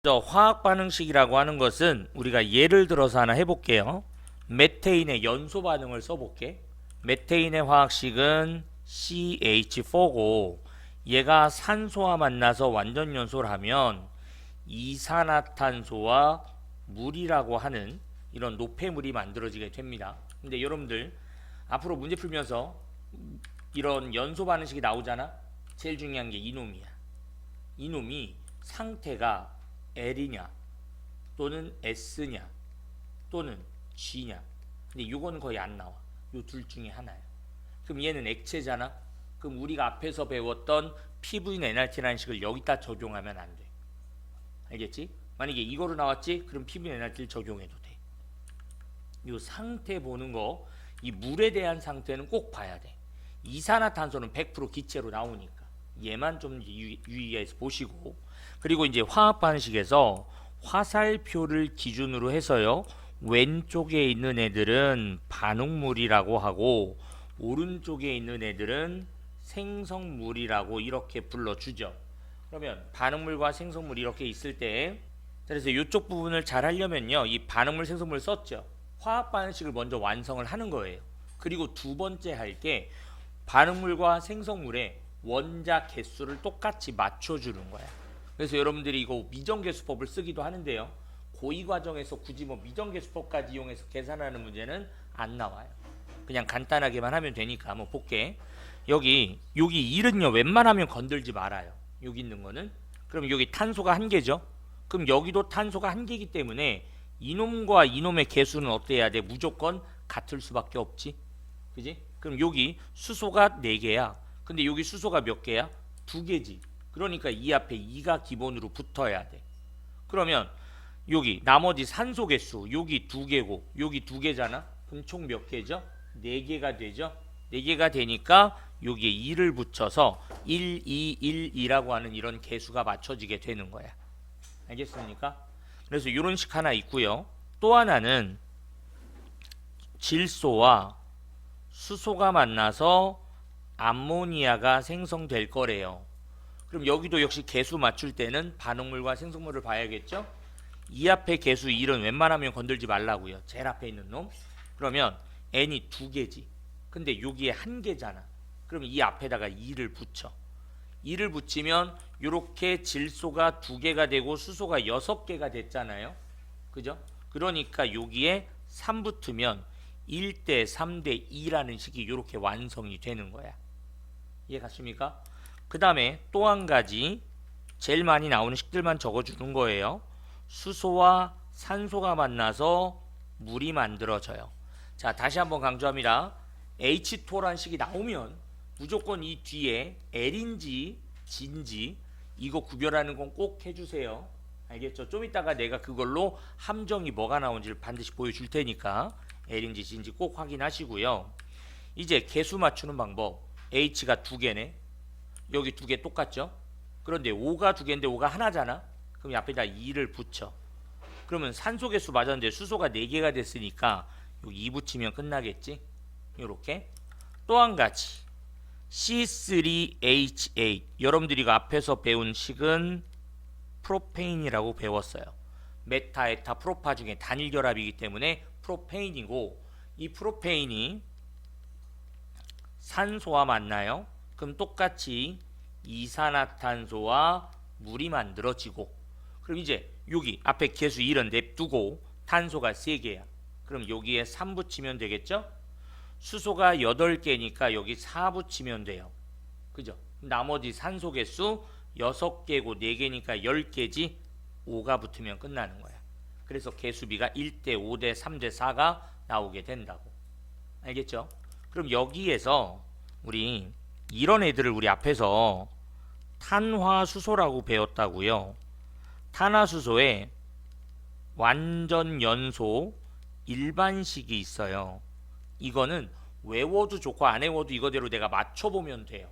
화학 반응식이라고 하는 것은 우리가 예를 들어서 하나 해볼게요. 메테인의 연소 반응을 써볼게. 메테인의 화학식은 CH4고 얘가 산소와 만나서 완전 연소를 하면 이산화탄소와 물이라고 하는 이런 노폐물이 만들어지게 됩니다. 근데 여러분들 앞으로 문제 풀면서 이런 연소 반응식이 나오잖아. 제일 중요한 게 이놈이야. 이놈이 상태가 L이냐 또는 S냐 또는 G냐. 근데 이거는 거의 안 나와. 요 둘 중에 하나야. 그럼 얘는 액체잖아. 그럼 우리가 앞에서 배웠던 PV인 NRT라는 식을 여기다 적용하면 안 돼. 알겠지? 만약에 이거로 나왔지? 그럼 PV인 NRT를 적용해도 돼. 요 상태 보는 거, 이 물에 대한 상태는 꼭 봐야 돼. 이산화탄소는 100% 기체로 나오니까 얘만 좀 유의해서 보시고, 그리고 이제 화학 반응식에서 화살표를 기준으로 해서요, 왼쪽에 있는 애들은 반응물이라고 하고 오른쪽에 있는 애들은 생성물이라고 이렇게 불러주죠. 그러면 반응물과 생성물 이렇게 있을 때, 그래서 이쪽 부분을 잘 하려면요, 이 반응물 생성물 썼죠. 화학 반응식을 먼저 완성을 하는 거예요. 그리고 두 번째 할 게 반응물과 생성물의 원자 개수를 똑같이 맞춰주는 거야. 그래서 여러분들이 이거 미정계수법을 쓰기도 하는데요, 고2 과정에서 굳이 뭐 미정계수법까지 이용해서 계산하는 문제는 안 나와요. 그냥 간단하게만 하면 되니까 한번 볼게. 여기 1은요 웬만하면 건들지 말아요. 여기 있는 거는. 그럼 여기 탄소가 한 개죠. 그럼 여기도 탄소가 한 개이기 때문에 이놈과 이놈의 개수는 어때야 돼? 무조건 같을 수밖에 없지. 그지? 그럼 여기 수소가 4개야. 근데 여기 수소가 몇 개야? 2개지. 그러니까 이 앞에 2가 기본으로 붙어야 돼. 그러면 여기 나머지 산소 개수 여기 2개고 여기 2개잖아. 그럼 총 몇 개죠? 4개가 되죠. 4개가 되니까 여기에 2를 붙여서 1, 2, 1, 2라고 하는 이런 개수가 맞춰지게 되는 거야. 알겠습니까? 그래서 이런 식 하나 있고요. 또 하나는 질소와 수소가 만나서 암모니아가 생성될 거래요. 그럼 여기도 역시 개수 맞출 때는 반응물과 생성물을 봐야겠죠? 이 앞에 개수 1은 웬만하면 건들지 말라고요. 제일 앞에 있는 놈. 그러면 n이 2개지. 근데 여기에 1개잖아. 그럼 이 앞에다가 2를 붙여. 2를 붙이면 이렇게 질소가 2개가 되고 수소가 6개가 됐잖아요. 그죠? 그러니까 여기에 3 붙으면 1대 3대 2라는 식이 이렇게 완성이 되는 거야. 이해 갔습니까? 그 다음에 또 한 가지 제일 많이 나오는 식들만 적어주는 거예요. 수소와 산소가 만나서 물이 만들어져요. 자, 다시 한번 강조합니다. H2O라는 식이 나오면 무조건 이 뒤에 L인지 G인지 이거 구별하는 건 꼭 해주세요. 알겠죠? 좀 이따가 내가 그걸로 함정이 뭐가 나온지를 반드시 보여줄 테니까 L인지 G인지 꼭 확인하시고요. 이제 개수 맞추는 방법. H가 2개네. 여기 2개 똑같죠? 그런데 O가 2개인데 O가 하나잖아. 그럼 앞에다 2를 붙여. 그러면 산소 개수 맞았는데 수소가 4개가 됐으니까 여기 2 붙이면 끝나겠지? 요렇게. 또 한 가지 C3H8. 여러분들이 앞에서 배운 식은 프로페인이라고 배웠어요. 메타, 에타, 프로파 중에 단일 결합이기 때문에 프로페인이고, 이 프로페인이 산소와 만나요. 그럼 똑같이 이산화탄소와 물이 만들어지고, 그럼 이제 여기 앞에 개수 1은 냅두고 탄소가 3개야. 그럼 여기에 3 붙이면 되겠죠? 수소가 8개니까 여기 4 붙이면 돼요. 그죠? 나머지 산소 개수 6개고 4개니까 10개지. 5가 붙으면 끝나는 거야. 그래서 개수비가 1대 5대 3대 4가 나오게 된다고. 알겠죠? 그럼 여기에서 우리 이런 애들을 우리 앞에서 탄화수소라고 배웠다고요. 탄화수소에 완전 연소 일반식이 있어요. 이거는 외워도 좋고 안 외워도 이거대로 내가 맞춰보면 돼요.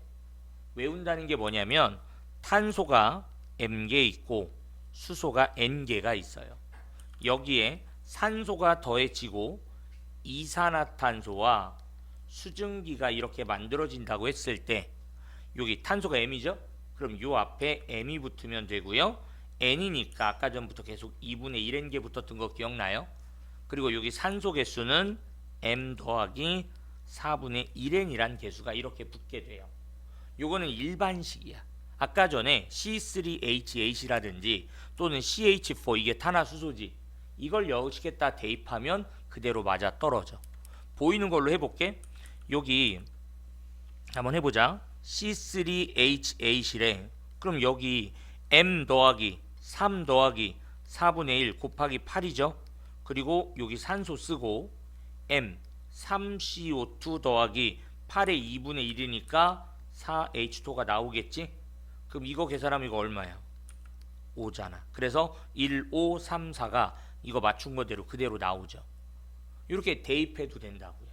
외운다는 게 뭐냐면 탄소가 M개 있고 수소가 N개가 있어요. 여기에 산소가 더해지고 이산화탄소와 수증기가 이렇게 만들어진다고 했을 때 여기 탄소가 M이죠? 그럼 요 앞에 M이 붙으면 되고요. N이니까 아까 전부터 계속 2분의 1N 개 붙었던 거 기억나요? 그리고 여기 산소 개수는 M 더하기 4분의 1N이란 개수가 이렇게 붙게 돼요. 요거는 일반식이야. 아까 전에 C3H8이라든지 또는 CH4 이게 탄화수소지. 이걸 여기에다 대입하면 그대로 맞아 떨어져. 보이는 걸로 해볼게. 여기 한번 해보자. C3H8이래. 그럼 여기 M 더하기 3 더하기 4분의 1 곱하기 8이죠. 그리고 여기 산소 쓰고 M 3CO2 더하기 8의 2분의 1이니까 4H2가 나오겠지. 그럼 이거 계산하면 이거 얼마야? 5잖아. 그래서 1, 5, 3, 4가 이거 맞춘 거대로 그대로 나오죠. 이렇게 대입해도 된다고요.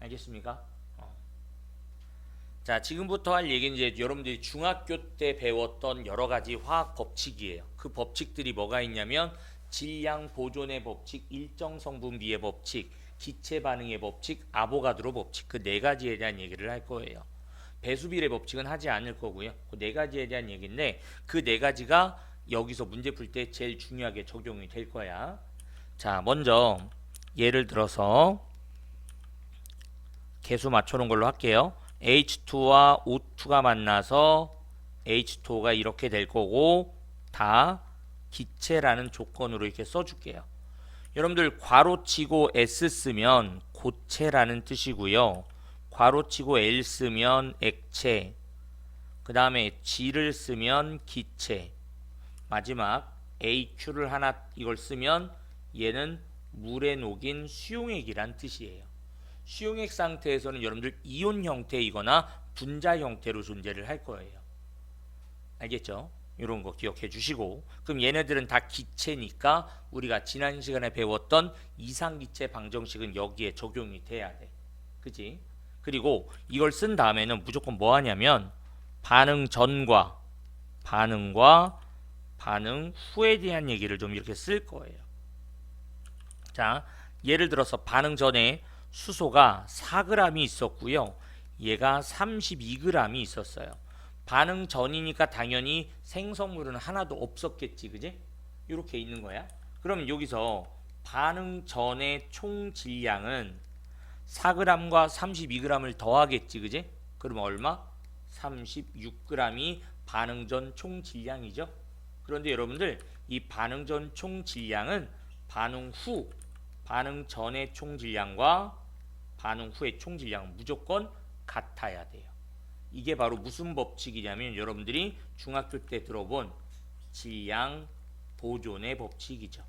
알겠습니까? 자, 지금부터 할 얘기는 이제 여러분들이 중학교 때 배웠던 여러 가지 화학 법칙이에요. 그 법칙들이 뭐가 있냐면 질량 보존의 법칙, 일정 성분비의 법칙, 기체 반응의 법칙, 아보가드로 법칙, 그 네 가지에 대한 얘기를 할 거예요. 배수비례 법칙은 하지 않을 거고요. 그 네 가지에 대한 얘기인데 그 네 가지가 여기서 문제 풀 때 제일 중요하게 적용이 될 거야. 자, 먼저 예를 들어서 개수 맞춰놓은 걸로 할게요. H2와 O2가 만나서 H2가 이렇게 될 거고 다 기체라는 조건으로 이렇게 써줄게요. 여러분들 괄호치고 S 쓰면 고체라는 뜻이고요. 괄호치고 L 쓰면 액체, 그 다음에 G를 쓰면 기체, 마지막 AQ를 하나 이걸 쓰면 얘는 물에 녹인 수용액이란 뜻이에요. 수용액 상태에서는 여러분들 이온 형태이거나 분자 형태로 존재를 할 거예요. 알겠죠? 이런 거 기억해 주시고, 그럼 얘네들은 다 기체니까 우리가 지난 시간에 배웠던 이상기체 방정식은 여기에 적용이 돼야 돼. 그치? 그리고 이걸 쓴 다음에는 무조건 뭐 하냐면 반응 전과 반응 후에 대한 얘기를 좀 이렇게 쓸 거예요. 자, 예를 들어서 반응 전에 수소가 4g이 있었고요. 얘가 32g이 있었어요. 반응 전이니까 당연히 생성물은 하나도 없었겠지, 그지? 이렇게 있는 거야. 그럼 여기서 반응 전의 총 질량은 4g과 32g을 더하겠지, 그지? 그러면 얼마? 36g이 반응 전 총 질량이죠. 그런데 여러분들 이 반응 전 총 질량은 반응 후, 반응 전의 총 질량과 반응 후의 총 질량은 무조건 같아야 돼요. 이게 바로 무슨 법칙이냐면 여러분들이 중학교 때 들어본 질량 보존의 법칙이죠.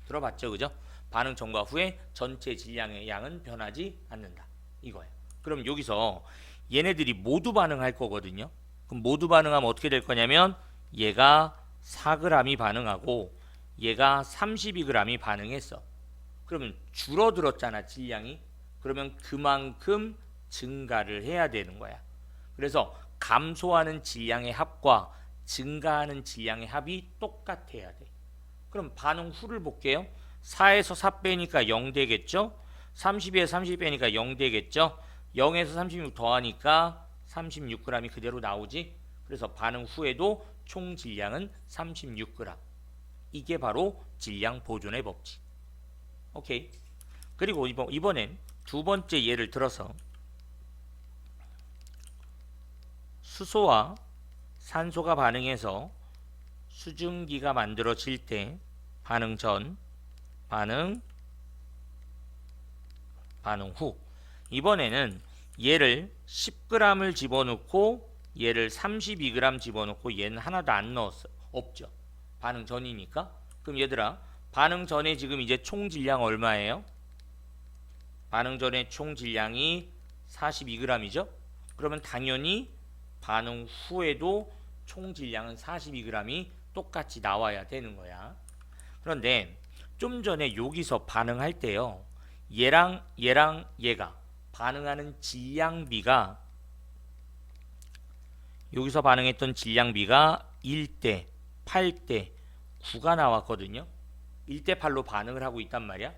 들어봤죠, 그죠? 반응 전과 후에 전체 질량의 양은 변하지 않는다. 이거예요. 그럼 여기서 얘네들이 모두 반응할 거거든요. 그럼 모두 반응하면 어떻게 될 거냐면 얘가 4g이 반응하고 얘가 32g이 반응했어. 그러면 줄어들었잖아, 질량이. 그러면 그만큼 증가를 해야 되는 거야. 그래서 감소하는 질량의 합과 증가하는 질량의 합이 똑같아야 돼. 그럼 반응 후를 볼게요. 4에서 4 빼니까 0 되겠죠? 32에서 30 빼니까 0 되겠죠? 0에서 36 더하니까 36g이 그대로 나오지. 그래서 반응 후에도 총 질량은 36g. 이게 바로 질량 보존의 법칙. 오케이. 그리고 이번엔 두 번째 예를 들어서 수소와 산소가 반응해서 수증기가 만들어질 때 반응 전, 반응 후. 이번에는 얘를 10g을 집어넣고 얘를 32g 집어넣고 얘는 하나도 안 넣었어. 없죠. 반응 전이니까. 그럼 얘들아, 반응 전에 지금 이제 총 질량 얼마예요? 반응 전의 총 질량이 42g이죠. 그러면 당연히 반응 후에도 총 질량은 42g이 똑같이 나와야 되는 거야. 그런데 좀 전에 여기서 반응할 때요, 얘랑 얘가 반응하는 질량비가, 여기서 반응했던 질량비가 1대 8대 9가 나왔거든요. 1대 8로 반응을 하고 있단 말이야.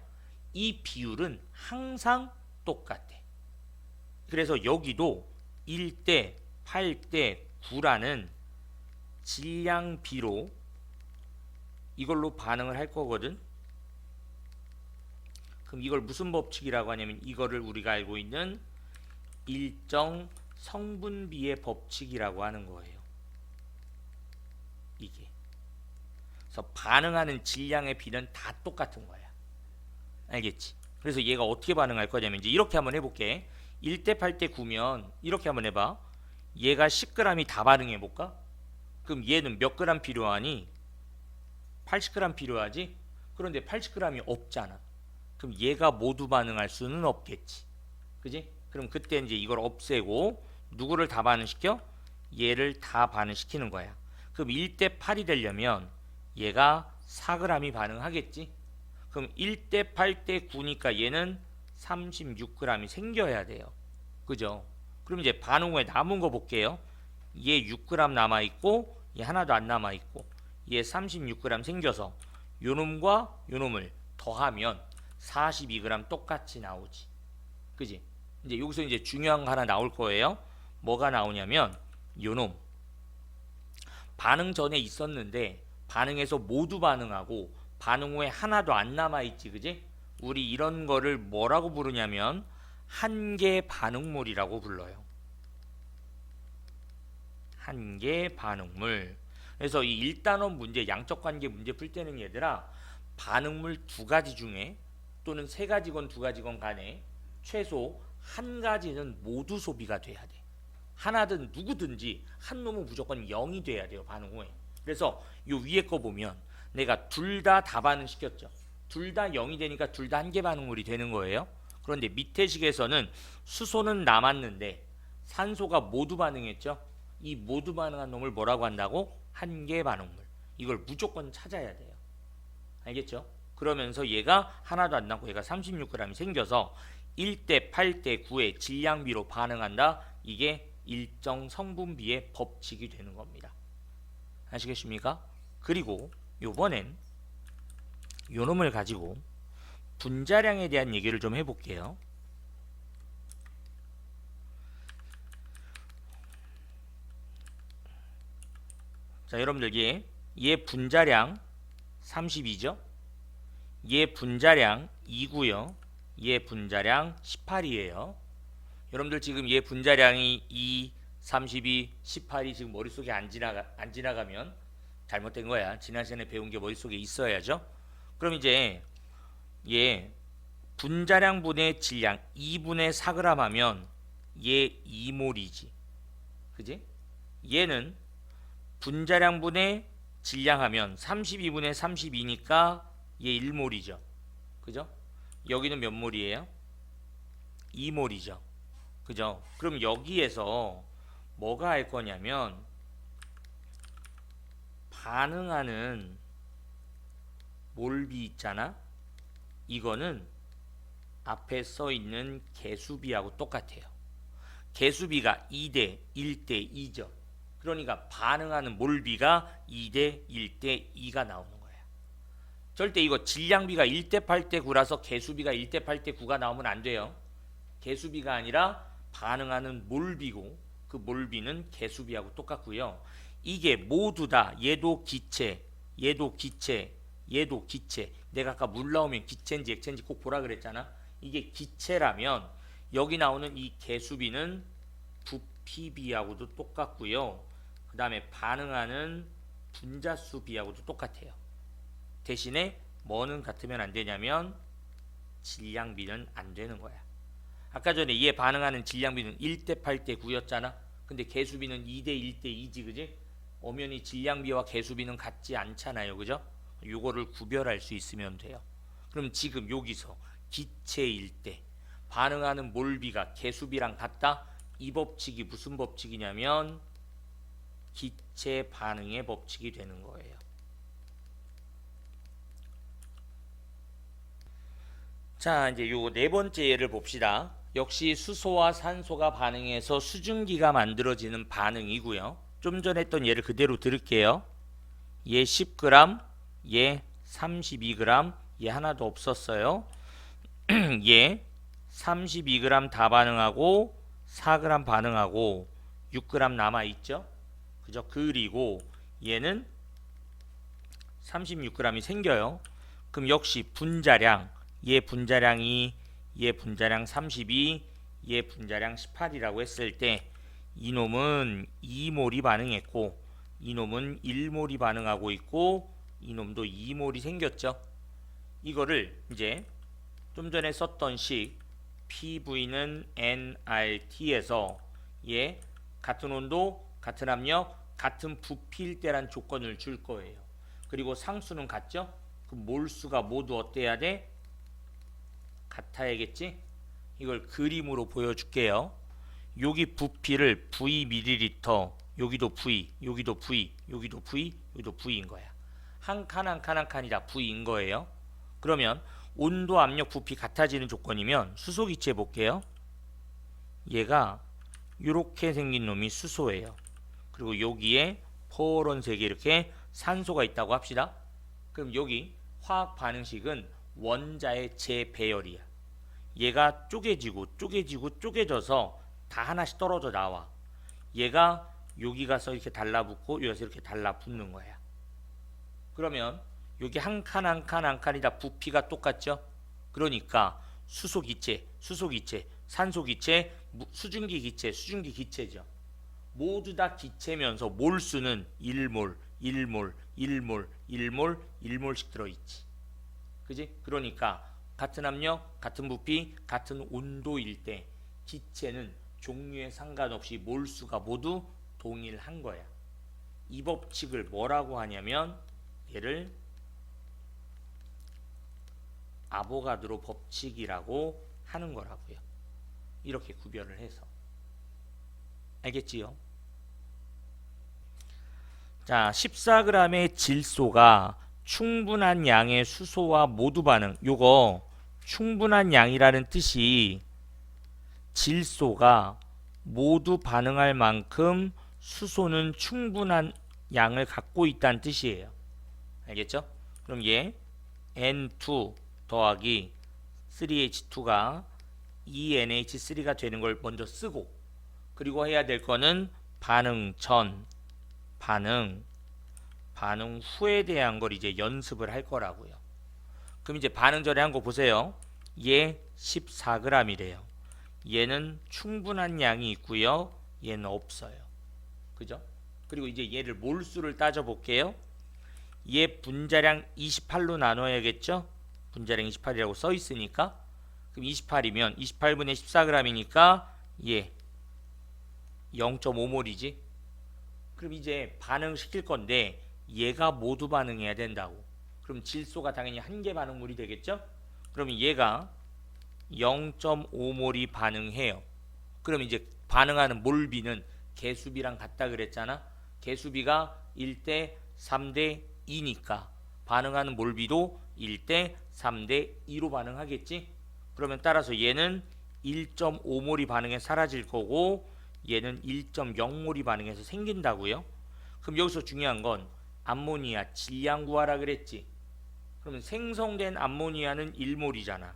이 비율은 항상 똑같아. 그래서 여기도 1대 8대 9라는 질량 비로 이걸로 반응을 할 거거든. 그럼 이걸 무슨 법칙이라고 하냐면 이거를 우리가 알고 있는 일정 성분비의 법칙이라고 하는 거예요. 이게. 그래서 반응하는 질량의 비는 다 똑같은 거야. 알겠지? 그래서 얘가 어떻게 반응할 거냐면 이제 이렇게 한번 해볼게. 1대 8대 9면 이렇게 한번 해봐. 얘가 10g이 다 반응해 볼까? 그럼 얘는 몇 g 필요하니? 80g 필요하지? 그런데 80g이 없잖아. 그럼 얘가 모두 반응할 수는 없겠지. 그지? 그럼 그때 이제 이걸 없애고 누구를 다 반응시켜? 얘를 다 반응시키는 거야. 그럼 1대 8이 되려면 얘가 4g이 반응하겠지. 그럼 1대 8대 9니까 얘는 36g이 생겨야 돼요. 그죠? 그럼 이제 반응 후에 남은 거 볼게요. 얘 6g 남아있고 얘 하나도 안 남아있고 얘 36g 생겨서 요놈과 요놈을 더하면 42g 똑같이 나오지. 그지? 이제 여기서 이제 중요한 거 하나 나올 거예요. 뭐가 나오냐면 요놈 반응 전에 있었는데 반응해서 모두 반응하고 반응 후에 하나도 안 남아있지. 그지? 우리 이런 거를 뭐라고 부르냐면 한계 반응물이라고 불러요. 한계 반응물. 그래서 이 1단원 문제, 양적 관계 문제 풀 때는 얘들아 반응물 두 가지 중에 또는 세 가지건 두 가지건 간에 최소 한 가지는 모두 소비가 돼야 돼. 하나든 누구든지 한 놈은 무조건 0이 돼야 돼요. 반응 후에. 그래서 요 위에 거 보면 내가 둘 다 반응시켰죠. 둘 다 0이 되니까 둘 다 한계 반응물이 되는 거예요. 그런데 밑에 식에서는 수소는 남았는데 산소가 모두 반응했죠. 이 모두 반응한 놈을 뭐라고 한다고? 한계 반응물. 이걸 무조건 찾아야 돼요. 알겠죠? 그러면서 얘가 하나도 안 남고 얘가 36g이 생겨서 1대 8대 9의 질량비로 반응한다. 이게 일정 성분비의 법칙이 되는 겁니다. 아시겠습니까? 그리고 요번엔 요놈을 가지고 분자량에 대한 얘기를 좀 해볼게요. 자, 여러분들 얘 분자량 32죠? 얘 분자량 2고요. 얘 분자량 18이에요. 여러분들 지금 얘 분자량이 2, 32, 18이 지금 머릿속에 안 지나가면 잘못된 거야. 지난 시간에 배운 게 머릿속에 있어야죠. 그럼 이제 얘 분자량분의 질량 2분의 4g 하면 얘 2몰이지. 그지? 얘는 분자량분의 질량 하면 32분의 32니까 얘 1몰이죠. 그죠? 여기는 몇 몰이에요? 2몰이죠. 그죠? 그럼 여기에서 뭐가 할 거냐면 반응하는 몰비 있잖아. 이거는 앞에 써 있는 개수비하고 똑같아요. 개수비가 2대 1대 2죠. 그러니까 반응하는 몰비가 2대 1대 2가 나오는 거야. 절대 이거 질량비가 1대 8대 9라서 개수비가 1대 8대 9가 나오면 안 돼요. 개수비가 아니라 반응하는 몰비고 그 몰비는 개수비하고 똑같고요. 이게 모두 다 얘도 기체, 얘도 기체, 얘도 기체. 내가 아까 물 나오면 기체인지 액체인지 꼭 보라 그랬잖아. 이게 기체라면 여기 나오는 이 개수비는 부피비하고도 똑같고요. 그 다음에 반응하는 분자수비하고도 똑같아요. 대신에 뭐는 같으면 안 되냐면 질량비는 안 되는 거야. 아까 전에 얘 반응하는 질량비는 1대 8대 9였잖아. 근데 개수비는 2대 1대 2지. 그지? 엄연히 질량비와 개수비는 같지 않잖아요. 그죠? 요거를 구별할 수 있으면 돼요. 그럼 지금 여기서 기체일 때 반응하는 몰비가 개수비랑 같다? 이 법칙이 무슨 법칙이냐면 기체 반응의 법칙이 되는 거예요. 자, 이제 요 네 번째 예를 봅시다. 역시 수소와 산소가 반응해서 수증기가 만들어지는 반응이고요. 좀 전에 했던 예를 그대로 들을게요. 얘 10g, 얘 32g, 얘 하나도 없었어요. 얘 32g 다 반응하고 4g 반응하고 6g 남아있죠. 그죠? 그리고 얘는 36g이 생겨요. 그럼 역시 분자량, 얘 분자량이 얘 분자량 32, 얘 분자량 18이라고 했을 때 이놈은 2몰이 반응했고 이놈은 1몰이 반응하고 있고 이놈도 2몰이 생겼죠. 이거를 이제 좀 전에 썼던 식 PV는 nRT에서 얘 같은 온도, 같은 압력, 같은 부피일 때란 조건을 줄 거예요. 그리고 상수는 같죠? 그럼 몰수가 모두 어때야 돼? 같아야겠지? 이걸 그림으로 보여줄게요. 여기 부피를 V ml, 여기도 V, 여기도 V, 여기도 V, 여기도 V인 거야. 한 칸 한 칸 한 칸이 다 V인 거예요. 그러면 온도, 압력, 부피 같아지는 조건이면 수소기체 볼게요. 얘가 이렇게 생긴 놈이 수소예요. 그리고 여기에 포런색이 이렇게 산소가 있다고 합시다. 그럼 여기 화학 반응식은 원자의 재배열이야. 얘가 쪼개져서 다 하나씩 떨어져 나와. 얘가 여기 가서 이렇게 달라붙고 여기서 이렇게 달라붙는 거야. 그러면 여기 한 칸 한 칸 한 칸이 다 부피가 똑같죠? 그러니까 수소기체, 산소기체, 수증기기체죠. 모두 다 기체면서 몰수는 1몰, 1몰, 1몰, 1몰, 1몰씩 들어있지. 그지? 그러니까 같은 압력, 같은 부피, 같은 온도일 때 기체는 종류에 상관없이 몰수가 모두 동일한 거야. 이 법칙을 뭐라고 하냐면 얘를 아보가드로 법칙이라고 하는 거라고요. 이렇게 구별을 해서. 알겠지요? 자, 14g의 질소가 충분한 양의 수소와 모두 반응. 요거 충분한 양이라는 뜻이 질소가 모두 반응할 만큼 수소는 충분한 양을 갖고 있다는 뜻이에요. 알겠죠? 그럼 얘 N2 더하기 3H2가 2NH3가 되는 걸 먼저 쓰고, 그리고 해야 될 거는 반응 전, 반응 후에 대한 걸 이제 연습을 할 거라고요. 그럼 이제 반응 전에 한 거 보세요. 얘 14g이래요. 얘는 충분한 양이 있고요. 얘는 없어요. 그죠? 그리고 이제 얘를 몰수를 따져 볼게요. 얘 분자량 28로 나눠야겠죠? 분자량 28이라고 써 있으니까. 그럼 28이면 28분의 14g이니까 얘 0.5몰이지. 그럼 이제 반응시킬 건데 얘가 모두 반응해야 된다고. 그럼 질소가 당연히 한 개 반응물이 되겠죠? 그러면 얘가 0.5몰이 반응해요. 그럼 이제 반응하는 몰비는 개수비랑 같다 그랬잖아. 개수비가 1대 3대 2니까 반응하는 몰비도 1대 3대 2로 반응하겠지. 그러면 따라서 얘는 1.5몰이 반응해 사라질 거고 얘는 1.0몰이 반응해서 생긴다고요. 그럼 여기서 중요한 건 암모니아 질량 구하라 그랬지. 그러면 생성된 암모니아는 1몰이잖아.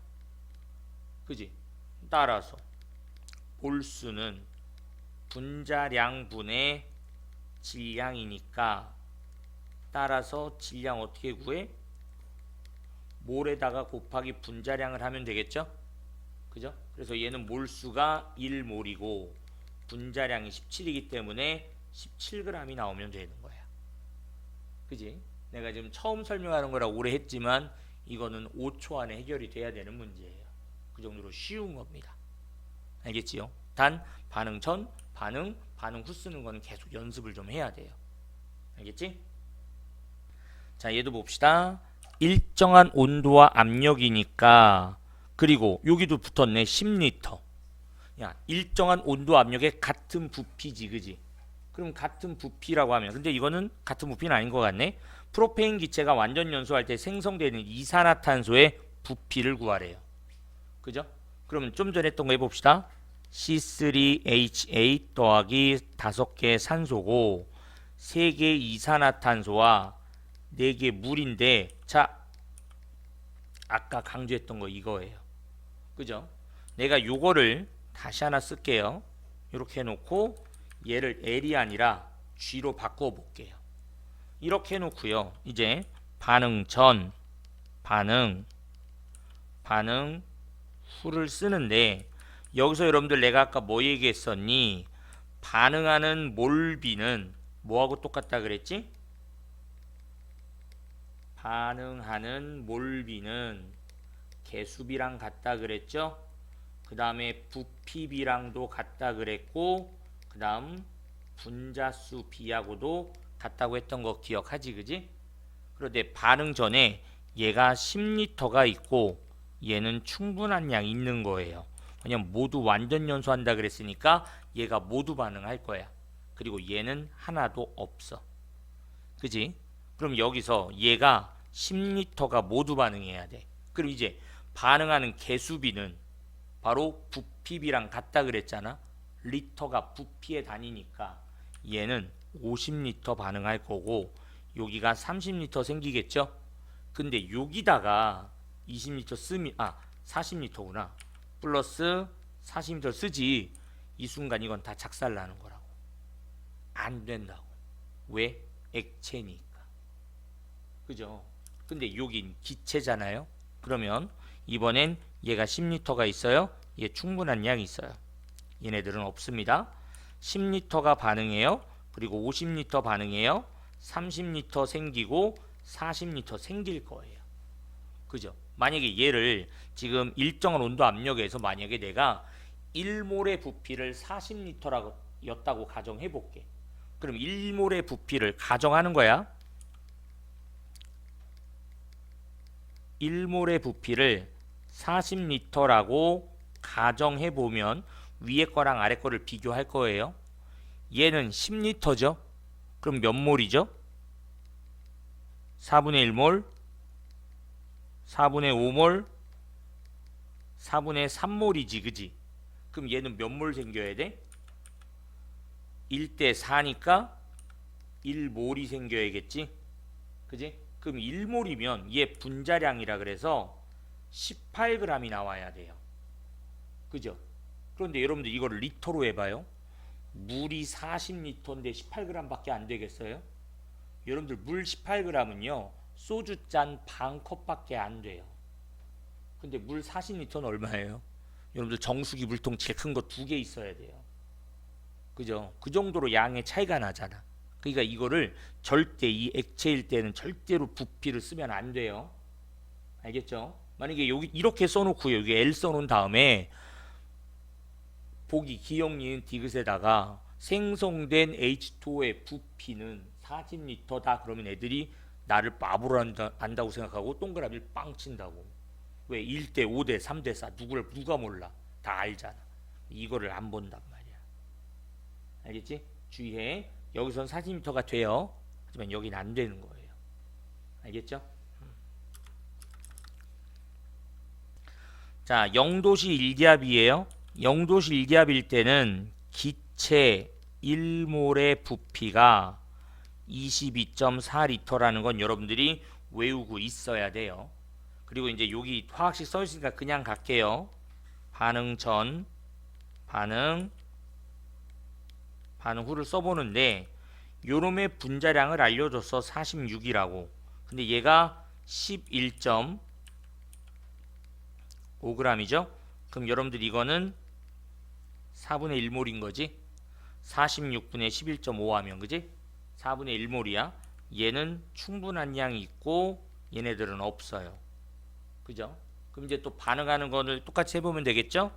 그지? 따라서 몰수는 분자량분의 질량이니까 따라서 질량 어떻게 구해? 몰에다가 곱하기 분자량을 하면 되겠죠? 그죠? 그래서 얘는 몰수가 1몰이고 분자량이 17이기 때문에 17g이 나오면 되는 거야. 그지? 내가 지금 처음 설명하는 거라 오래 했지만 이거는 5초 안에 해결이 돼야 되는 문제예요. 그 정도로 쉬운 겁니다. 알겠지요? 단 반응 전, 반응 후 쓰는 거는 계속 연습을 좀 해야 돼요. 알겠지? 자, 얘도 봅시다. 일정한 온도와 압력이니까, 그리고 여기도 붙었네. 10L. 야, 일정한 온도 압력에 같은 부피지, 그지? 그럼 같은 부피라고 하면, 근데 이거는 같은 부피는 아닌 것 같네. 프로페인 기체가 완전 연소할 때 생성되는 이산화탄소의 부피를 구하래요. 그죠? 그러면 좀 전에 했던 거 해봅시다. C3H8 더하기 5개 산소고 3개 이산화탄소와 4개 물인데, 자, 아까 강조했던 거 이거예요. 그죠? 내가 요거를 다시 하나 쓸게요. 이렇게 해놓고 얘를 L이 아니라 G로 바꿔 볼게요. 이렇게 해놓고요. 이제 반응 전, 반응 후를 쓰는데 여기서 여러분들 내가 아까 뭐 얘기했었니? 반응하는 몰비는 뭐하고 똑같다 그랬지? 반응하는 몰비는 개수비랑 같다 그랬죠? 그 다음에 부피비랑도 같다 그랬고 그 다음 분자수 비하고도 같다고 했던 거 기억하지 그지? 그런데 반응 전에 얘가 10L가 있고 얘는 충분한 양 있는 거예요. 왜냐면 모두 완전 연소한다 그랬으니까 얘가 모두 반응할 거야. 그리고 얘는 하나도 없어. 그지? 그럼 여기서 얘가 10L가 모두 반응해야 돼. 그럼 이제 반응하는 개수비는 바로 부피비랑 같다 그랬잖아. 리터가 부피의 단위니까 얘는 50L 반응할 거고 여기가 30L 생기겠죠. 근데 여기다가 20L 쓰면 40L구나 플러스 40L 쓰지. 이 순간 이건 다 작살나는 거라고. 안 된다고. 왜? 액체니까. 그죠? 근데 여긴 기체잖아요. 그러면 이번엔 얘가 10L가 있어요. 얘 충분한 양이 있어요. 얘네들은 없습니다. 10L가 반응해요. 그리고 50L 반응해요. 30L 생기고 40L 생길 거예요. 그죠? 만약에 얘를 지금 일정한 온도 압력에서 만약에 내가 1몰의 부피를 40L라고 였다고 가정해 볼게. 그럼 1몰의 부피를 가정하는 거야. 1몰의 부피를 40L라고 가정해 보면 위에 거랑 아래 거를 비교할 거예요. 얘는 10L죠. 그럼 몇 몰이죠? 4분의 1몰, 4분의 5몰, 4분의 3몰이지 그지? 그럼 얘는 몇 몰 생겨야 돼? 1대 4니까 1몰이 생겨야겠지? 그지? 그럼 1몰이면 얘 분자량이라 그래서 18g이 나와야 돼요. 그죠? 그런데 여러분들 이거를 리터로 해봐요. 물이 40L인데 18g밖에 안 되겠어요? 여러분들 물 18g은요 소주 잔 반 컵밖에 안 돼요. 근데 물 40L는 얼마예요? 여러분들 정수기 물통 제일 큰 거 2개 있어야 돼요. 그죠? 그 정도로 양의 차이가 나잖아. 그러니까 이거를 절대 이 액체일 때는 절대로 부피를 쓰면 안 돼요. 알겠죠? 만약에 여기 이렇게 써놓고 여기 L 써놓은 다음에 보기 기억 니은 디귿에다가 생성된 H2O의 부피는 40L다 그러면 애들이 나를 바보로 안다고 생각하고 동그라미를 빵 친다고. 왜 1대 5대 3대 4 누가 몰라. 다 알잖아. 이거를 안 본단 말이야. 알겠지? 주의해. 여기선 40L가 돼요. 하지만 여긴 안 되는 거예요. 알겠죠? 자, 0도시 1기압이에요. 0도시 1기압일 때는 기체 1몰의 부피가 22.4L라는 건 여러분들이 외우고 있어야 돼요. 그리고 이제 여기 화학식 써 있으니까 그냥 갈게요. 반응 전, 반응 후를 써보는데 요놈의 분자량을 알려줬어. 46이라고. 근데 얘가 11.5g이죠. 그럼 여러분들 이거는 4분의 1몰인 거지. 46분의 11.5 하면 그지? 4분의 1몰이야. 얘는 충분한 양이 있고 얘네들은 없어요. 그죠? 그럼 이제 또 반응하는 거를 똑같이 해보면 되겠죠?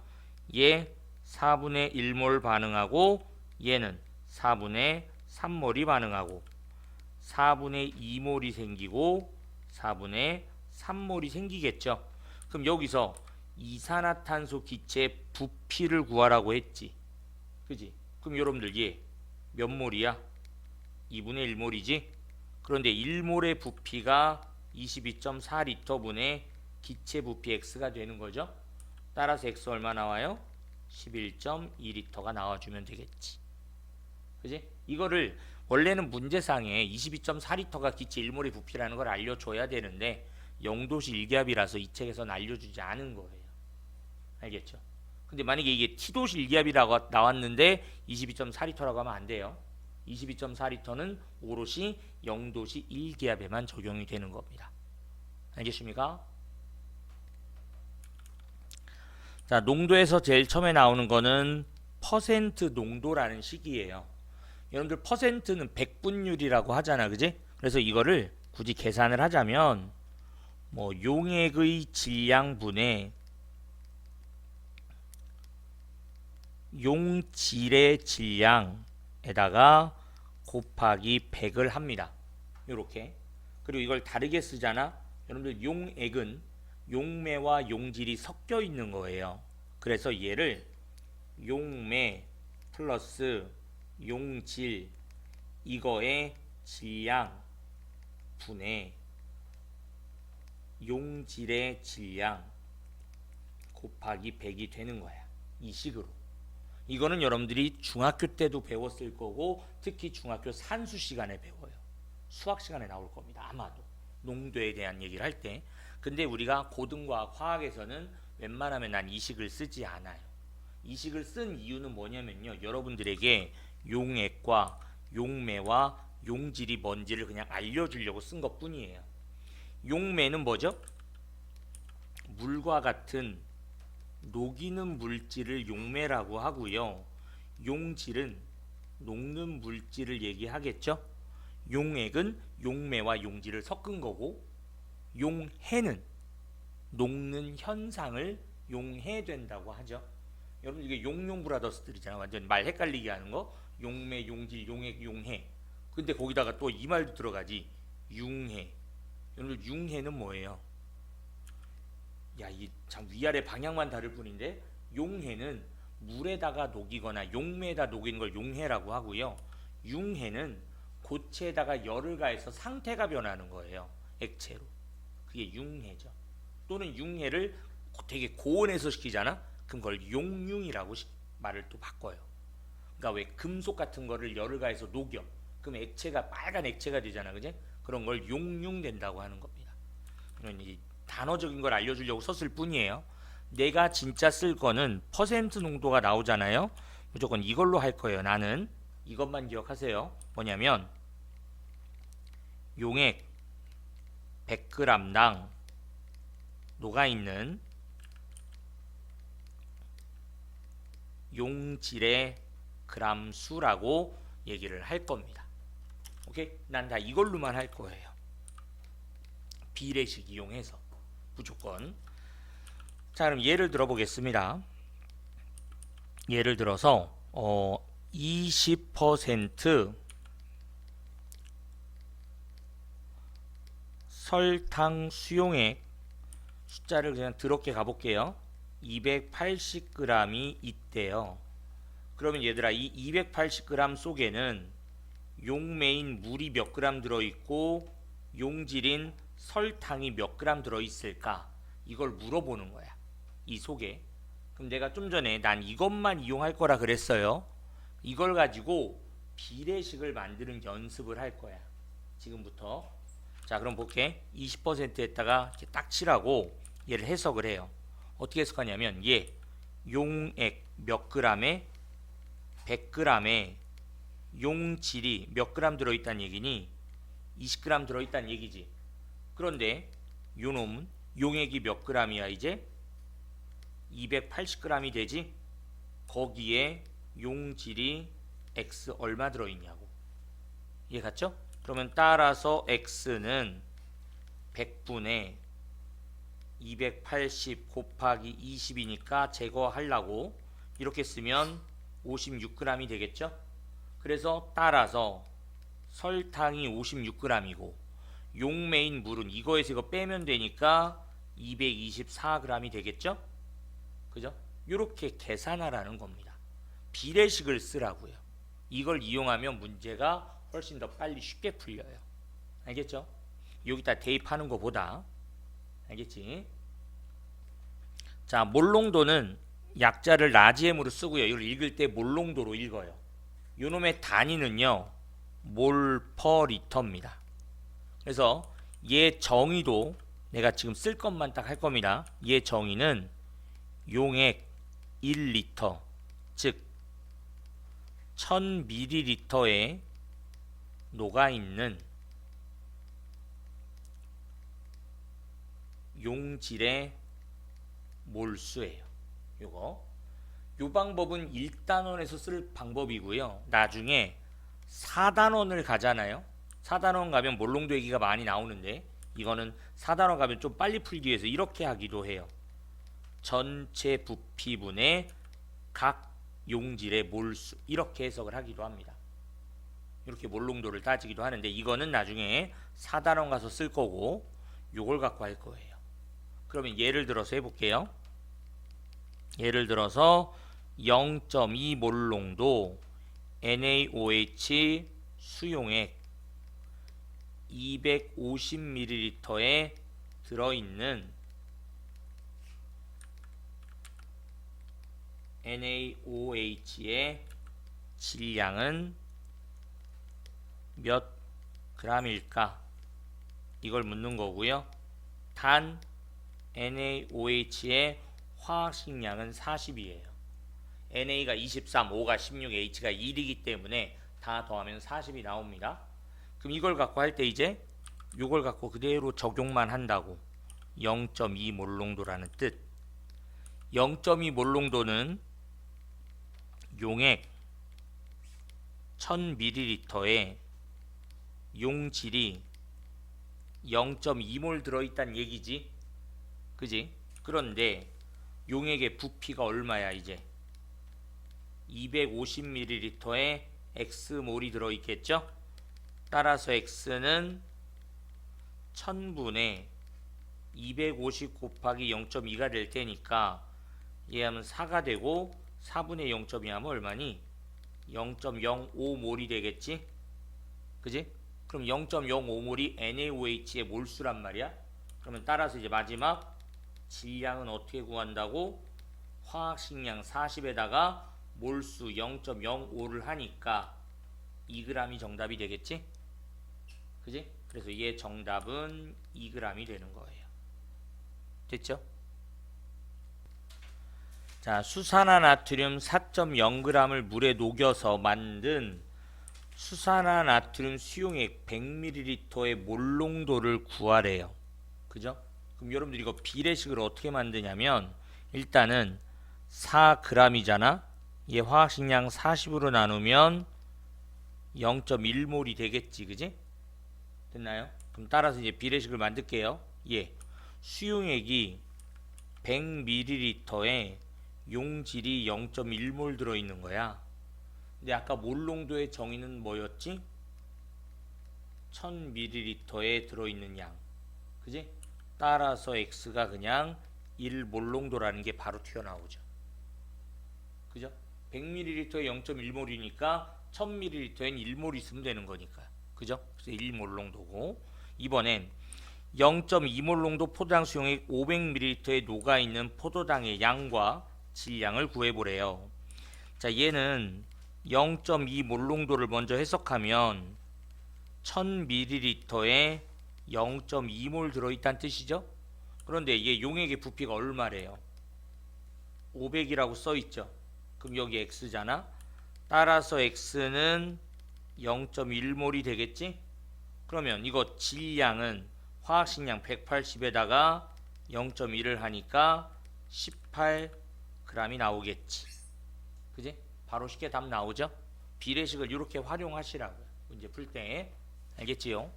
얘 4분의 1몰 반응하고 얘는 4분의 3몰이 반응하고 4분의 2몰이 생기고 4분의 3몰이 생기겠죠? 그럼 여기서 이산화탄소 기체 부피를 구하라고 했지. 그지? 그럼 여러분들 얘 몇 몰이야? 2분의 1몰이지? 그런데 1몰의 부피가 22.4L분의 기체 부피 X가 되는 거죠. 따라서 X 얼마 나와요? 11.2L가 나와주면 되겠지. 그지? 이거를 원래는 문제상에 22.4L가 기체 1몰의 부피라는 걸 알려줘야 되는데 0도시 1기압이라서 이 책에서는 알려주지 않은 거예요. 알겠죠? 근데 만약에 이게 T도시 1기압이라고 나왔는데 22.4L라고 하면 안 돼요. 22.4리터는 오롯이 0도시 1기압에만 적용이 되는 겁니다. 알겠습니까? 자, 농도에서 제일 처음에 나오는 거는 퍼센트 농도라는 식이에요. 여러분들 퍼센트는 백분율이라고 하잖아, 그지? 그래서 이거를 굳이 계산을 하자면 뭐 용액의 질량분의 용질의 질량에다가 곱하기 100을 합니다. 요렇게. 그리고 이걸 다르게 쓰잖아. 여러분들 용액은 용매와 용질이 섞여 있는 거예요. 그래서 얘를 용매 플러스 용질 이거의 질량 분의 용질의 질량 곱하기 100이 되는 거야. 이 식으로. 이거는 여러분들이 중학교 때도 배웠을 거고 특히 중학교 산수 시간에 배워요. 수학 시간에 나올 겁니다. 아마도 농도에 대한 얘기를 할 때. 근데 우리가 고등과학 화학에서는 웬만하면 난 이 식을 쓰지 않아요. 이 식을 쓴 이유는 뭐냐면요, 여러분들에게 용액과 용매와 용질이 뭔지를 그냥 알려주려고 쓴 것 뿐이에요. 용매는 뭐죠? 물과 같은 녹이는 물질을 용매라고 하고요. 용질은 녹는 물질을 얘기하겠죠. 용액은 용매와 용질을 섞은 거고, 용해는 녹는 현상을 용해된다고 하죠. 여러분 이게 용용 브라더스들이잖아. 완전 말 헷갈리게 하는 거. 용매, 용질, 용액, 용해. 근데 거기다가 또 이 말도 들어가지. 융해. 여러분 융해는 뭐예요? 야, 이 참 위아래 방향만 다를 뿐인데 용해는 물에다가 녹이거나 용매에다 녹이는 걸 용해라고 하고요. 융해는 고체에다가 열을 가해서 상태가 변하는 거예요. 액체로. 그게 융해죠. 또는 융해를 되게 고온에서 시키잖아. 그럼 그걸 용융이라고 말을 또 바꿔요. 그러니까 왜 금속 같은 거를 열을 가해서 녹여. 그럼 액체가 빨간 액체가 되잖아, 그지? 그런 걸 용융된다고 하는 겁니다. 이 단어적인 걸 알려주려고 썼을 뿐이에요. 내가 진짜 쓸 거는 퍼센트 농도가 나오잖아요. 무조건 이걸로 할 거예요. 나는 이것만 기억하세요. 뭐냐면 용액 100g당 녹아있는 용질의 그람 수라고 얘기를 할 겁니다. 오케이? 난 다 이걸로만 할 거예요. 비례식 이용해서 무조건. 자, 그럼 예를 들어 보겠습니다. 예를 들어서 20% 설탕 수용액 숫자를 그냥 더럽게 가볼게요. 280g이 있대요. 그러면 얘들아, 이 280g 속에는 용매인 물이 몇 그램 들어있고 용질인 설탕이 몇 그램 들어있을까? 이걸 물어보는 거야. 이 속에. 그럼 내가 좀 전에 난 이것만 이용할 거라 그랬어요. 이걸 가지고 비례식을 만드는 연습을 할 거야. 지금부터. 자, 그럼 볼게. 20%에다가 이렇게 딱 칠하고 얘를 해석을 해요. 어떻게 해석하냐면 얘 용액 몇 그램에 100g에 용질이 몇 그램 들어있다는 얘기니 20g 들어있다는 얘기지. 그런데 요놈은 용액이 몇 그램이야 이제? 280g이 되지? 거기에 용질이 X 얼마 들어있냐고. 이해 갔죠? 그러면 따라서 X는 100분의 280 곱하기 20이니까 제거하려고 이렇게 쓰면 56g이 되겠죠? 그래서 따라서 설탕이 56g이고 용매인 물은 이거에서 이거 빼면 되니까 224g이 되겠죠? 그죠? 이렇게 계산하라는 겁니다. 비례식을 쓰라고요. 이걸 이용하면 문제가 훨씬 더 빨리 쉽게 풀려요. 알겠죠? 여기다 대입하는 것보다. 알겠지? 자, 몰농도는 약자를 나지엠으로 쓰고요. 이걸 읽을 때 몰농도로 읽어요. 요놈의 단위는요 몰 퍼 리터입니다. 그래서 얘 정의도 내가 지금 쓸 것만 딱 할 겁니다. 얘 정의는 용액 1리터 즉 1000ml에 녹아있는 용질의 몰수예요. 요 방법은 1단원에서 쓸 방법이고요. 나중에 4단원을 가잖아요. 4단원 가면 몰롱도 얘기가 많이 나오는데 이거는 4단원 가면 좀 빨리 풀기 위해서 이렇게 하기도 해요. 전체 부피분의 각 용질의 몰수, 이렇게 해석을 하기도 합니다. 이렇게 몰롱도를 따지기도 하는데 이거는 나중에 4단원 가서 쓸 거고 요걸 갖고 할 거예요. 그러면 예를 들어서 해볼게요. 예를 들어서 0.2 몰롱도 NaOH 수용액 250ml에 들어있는 NaOH의 질량은 몇 g일까? 이걸 묻는 거고요. 단 NaOH의 화학식량은 40이에요. NA가 23, O가 16, H가 1이기 때문에 다 더하면 40이 나옵니다. 그럼 이걸 갖고 할 때 이제 이걸 갖고 그대로 적용만 한다고 0.2 몰롱도라는 뜻. 0.2 몰롱도는 용액 1000ml에 용질이 0.2몰 들어있다는 얘기지. 그지? 그런데 용액의 부피가 얼마야 이제? 250ml에 X몰이 들어있겠죠? 따라서 X는 1000분의 250 곱하기 0.2가 될 테니까 얘 하면 4가 되고 4분의 0.2 하면 얼마니? 0.05몰이 되겠지? 그지? 그럼 0.05몰이 NaOH의 몰수란 말이야. 그러면 따라서 이제 마지막 질량은 어떻게 구한다고? 화학식량 40에다가 몰수 0.05를 하니까 2g이 정답이 되겠지? 그지? 그래서 얘 정답은 2g이 되는 거예요. 됐죠? 자, 수산화나트륨 4.0g을 물에 녹여서 만든 수산화나트륨 수용액 100ml의 몰롱도를 구하래요. 그죠? 그럼 여러분들 이거 비례식을 어떻게 만드냐면 일단은 4g이잖아. 얘 화학식량 40으로 나누면 0.1몰이 되겠지. 그지? 됐나요? 그럼 따라서 이제 비례식을 만들게요. 예. 수용액이 100ml에 용질이 0.1몰 들어있는 거야. 근데 아까 몰롱도의 정의는 뭐였지? 1000ml에 들어있는 양. 그지? 따라서 X가 그냥 1몰롱도라는 게 바로 튀어나오죠. 그죠? 100ml에 0.1몰이니까 1000ml엔 1몰 있으면 되는 거니까. 그죠? 그래서 1몰롱도고. 이번엔 0.2몰롱도 포도당 수용액 500ml에 녹아있는 포도당의 양과 질량을 구해보래요. 자, 얘는 0.2몰롱도를 먼저 해석하면 1000ml에 0.2몰 들어있다는 뜻이죠. 그런데 이게 용액의 부피가 얼마래요? 500이라고 써있죠. 그럼 여기 X잖아. 따라서 X는 0.1몰이 되겠지? 그러면 이거 질량은 화학식량 180에다가 0.1을 하니까 18g이 나오겠지. 그지? 바로 쉽게 답 나오죠? 비례식을 이렇게 활용하시라고요. 문제 풀 때. 알겠지요?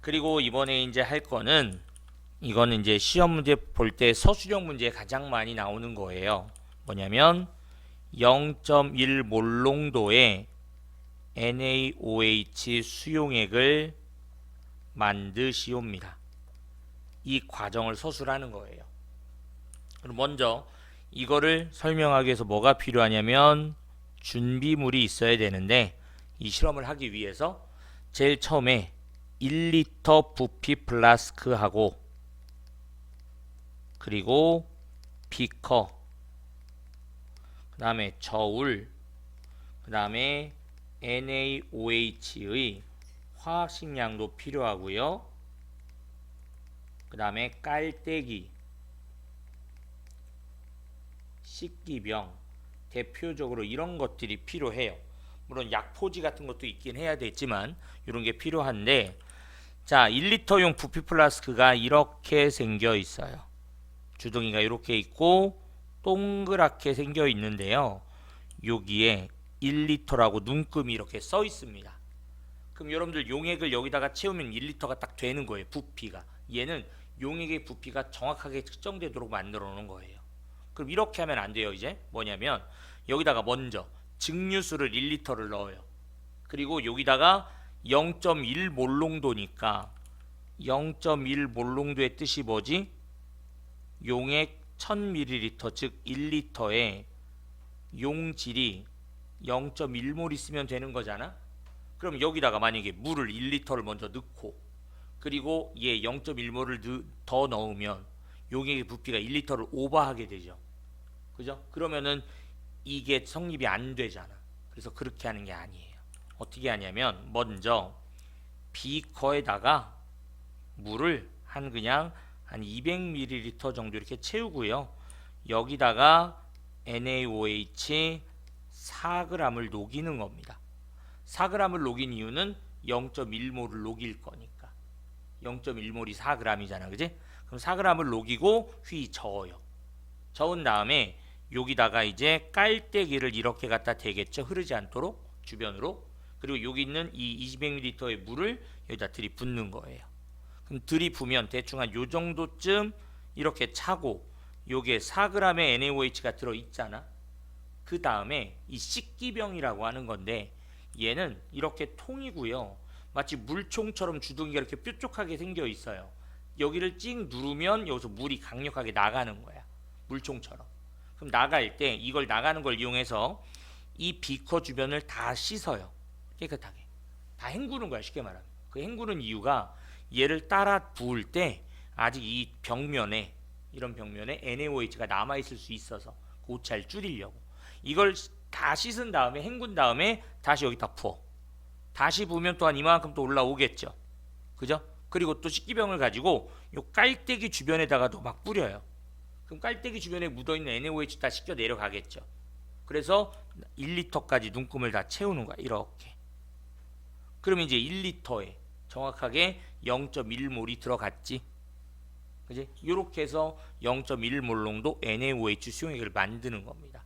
그리고 이번에 이제 할 거는 이거는 이제 시험 문제 볼 때 서술형 문제에 가장 많이 나오는 거예요. 뭐냐면 0.1 몰롱도의 NaOH 수용액을 만드시옵니다. 이 과정을 서술하는 거예요. 그럼 먼저 이거를 설명하기 위해서 뭐가 필요하냐면 준비물이 있어야 되는데 이 실험을 하기 위해서 제일 처음에 1리터 부피 플라스크하고 그리고 비커, 그 다음에 저울, 그 다음에 NaOH의 화학식량도 필요하고요. 그 다음에 깔때기, 식기병, 대표적으로 이런 것들이 필요해요. 물론 약포지 같은 것도 있긴 해야 되지만 이런 게 필요한데, 자 1리터용 부피 플라스크가 이렇게 생겨 있어요. 주둥이가 이렇게 있고 동그랗게 생겨 있는데요. 여기에 1리터라고 눈금이 이렇게 써 있습니다. 그럼 여러분들 용액을 여기다가 채우면 1리터가 딱 되는 거예요. 부피가. 얘는 용액의 부피가 정확하게 측정되도록 만들어 놓은 거예요. 그럼 이렇게 하면 안 돼요. 이제 뭐냐면 여기다가 먼저 증류수를 1리터를 넣어요. 그리고 여기다가 0.1 몰롱도니까 0.1 몰롱도의 뜻이 뭐지? 용액 1000ml 즉 1리터에 용질이 0.1몰 있으면 되는 거잖아. 그럼 여기다가 만약에 물을 1리터를 먼저 넣고 그리고 얘 0.1몰을 더 넣으면 용액의 부피가 1리터를 오버하게 되죠. 그죠? 그러면은 이게 성립이 안 되잖아. 그래서 그렇게 하는 게 아니에요. 어떻게 하냐면 먼저 비커에다가 물을 그냥 한 200ml 정도 이렇게 채우고요. 여기다가 NaOH 4g을 녹이는 겁니다. 4g을 녹인 이유는 0.1몰을 녹일 거니까. 0.1몰이 4g이잖아. 그지? 그럼 4g을 녹이고 휘 저어요. 저은 다음에 여기다가 이제 깔때기를 이렇게 갖다 대겠죠. 흐르지 않도록 주변으로. 그리고 여기 있는 이 200ml의 물을 여기다 들이붓는 거예요. 그럼 들이부면 대충 한 요 정도쯤 이렇게 차고 요게 4g의 NaOH가 들어있잖아. 그 다음에 이 씻기병이라고 하는 건데 얘는 이렇게 통이고요. 마치 물총처럼 주둥이가 이렇게 뾰족하게 생겨 있어요. 여기를 찍 누르면 여기서 물이 강력하게 나가는 거야. 물총처럼. 그럼 나갈 때 이걸 나가는 걸 이용해서 이 비커 주변을 다 씻어요. 깨끗하게. 다 헹구는 거야. 쉽게 말하면. 그 헹구는 이유가 얘를 따라 부을 때 아직 이 벽면에 이런 벽면에 NaOH가 남아있을 수 있어서 그 오차를 줄이려고. 이걸 다 씻은 다음에 헹군 다음에 다시 여기다 부어. 다시 부으면 또한 이만큼 또 올라오겠죠. 그죠? 그리고 또 씻기병을 가지고 요 깔때기 주변에다가도 막 뿌려요. 그럼 깔때기 주변에 묻어있는 NaOH 다 씻겨 내려가겠죠. 그래서 1리터까지 눈금을 다 채우는 거야. 이렇게. 그럼 이제 1리터에 정확하게 0.1몰이 들어갔지. 그지? 이렇게 해서 0.1몰 농도 NaOH 수용액을 만드는 겁니다.